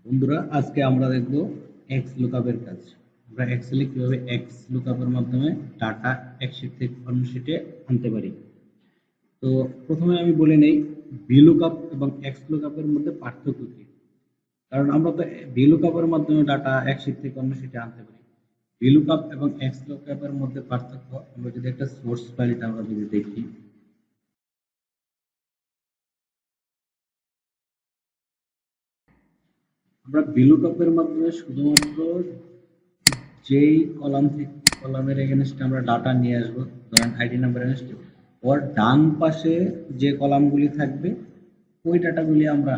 বন্ধুরা, আজকে আমরা দেখব এক্স লুকআপের কাজ। আমরা এক্সেলে কিভাবে এক্স লুকআপের মাধ্যমে ডাটা এক শীট থেকে অন্য শীটে আনতে পারি। তো প্রথমে আমি বলে নেই ভি লুকআপ এবং এক্স লুকআপের মধ্যে পার্থক্য কি। কারণ আমরা তো ভি লুকআপের মাধ্যমে ডাটা এক শীট থেকে অন্য শীটে আনতে পারি। ভি লুকআপ এবং এক্স লুকআপের মধ্যে পার্থক্য, আমরা যদি একটা সোর্স ফাইলটা আমরা যদি দেখি, আমরা ভি লুকআপের মাধ্যমে শুধুমাত্র যেই কলাম থেকে কলামের এগেনস্টে আমরা ডাটা নিয়ে আসবো, ধরেন আইডি নাম্বার এগেনস্টে, ওর ডান পাশে যে কলামগুলি থাকবে ওই ডাটাগুলি আমরা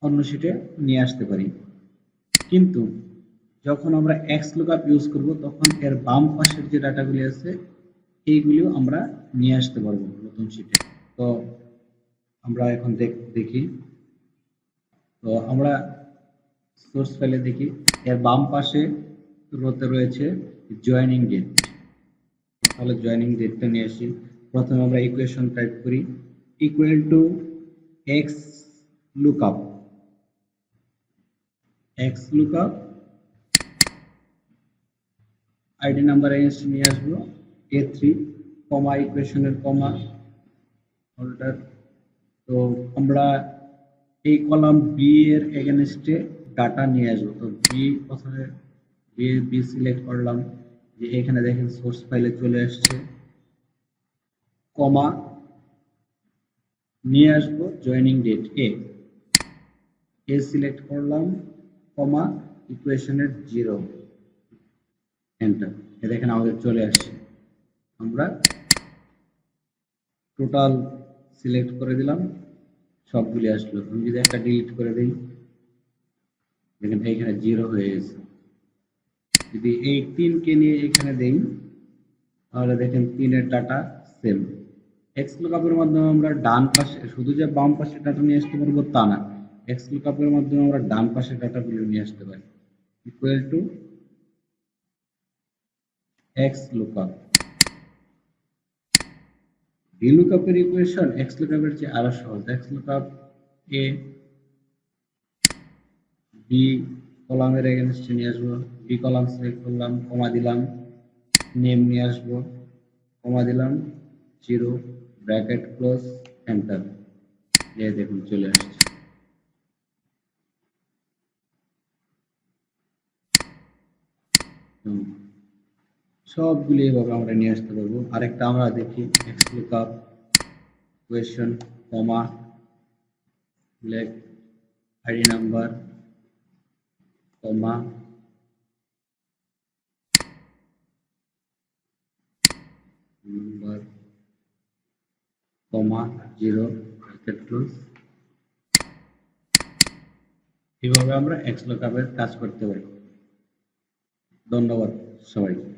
অন্য শিটে নিয়ে আসতে পারি। কিন্তু যখন আমরা এক্স লুকআপ ইউজ করব তখন এর বাম পাশের যে ডাটাগুলি আছে এইগুলিও আমরা নিয়ে আসতে পারবো নতুন শিটে। তো আমরা এখন দেখি। তো আমরা সোর্স ফাইলে দেখি, এর বাম পাশে রোতে রয়েছে জয়েনিং ডেট। তাহলে জয়েনিং ডেটটা নিয়ে আসি। প্রথমে আমরা ইকুয়েশন টাইপ করি, equal to X lookup, x lookup ID number against নিয়ে আসবো A3, কমা ইকুয়েশনের কমা হোল্ডার। তো আমরা এই কলাম বি এর এগেনস্টে ডাটা নিয়ে আসবো। তো বি প্রথমে বি সিলেক্ট করলাম, যে এখানে দেখেন সোর্স ফাইলে চলে আসছে, কমা নিয়ে আসবো জয়েনিং ডেট এ সিলেক্ট করলাম, কমা ইকুয়েশনের 0, এন্টার। দেখেন আমাদের চলে আসছে। আমরা টোটাল সিলেক্ট করে দিলাম, সবগুলি আসলো। আমি যদি একটা ডিলিট করে দিই, দেখেন এইখানে 0 হয়ে গেছে। যদি এই 3 কে নিয়ে এখানে দেই, তাহলে দেখেন 3 এর ডাটা সেম। এক্স লুকআপের মাধ্যমে আমরা ডান পাশে শুধু যে বাম পাশে ডাটা নিয়ে আসতে পারবো তা না, এক্স লুকআপের মাধ্যমে আমরা ডান পাশে ডাটাগুলো নিয়ে আসতে পারি। Equal to X lookup, V লুকআপের ইকুয়েশন এক্স লুকআপের চেয়ে আরো সহজ। এক্স লুকআপ এ বি কলামের এগেনস্টে নিয়ে আসবো, বি কলাম সিলেক্ট করলাম, কমা দিলাম, নেম নিয়ে আসবো, কমা দিলাম, 0, ব্র্যাকেট ক্লোজ, এন্টার। এই দেখুন চলে আসছে। সবগুলি এভাবে আমরা নিয়ে আসতে পারবো। আরেকটা আমরা দেখি, X lookup question, comma select ID number, comma number, comma 0, bracket close. এভাবে আমরা এক্স লুকআপের কাজ করতে পারি। ধন্যবাদ সবাইকে।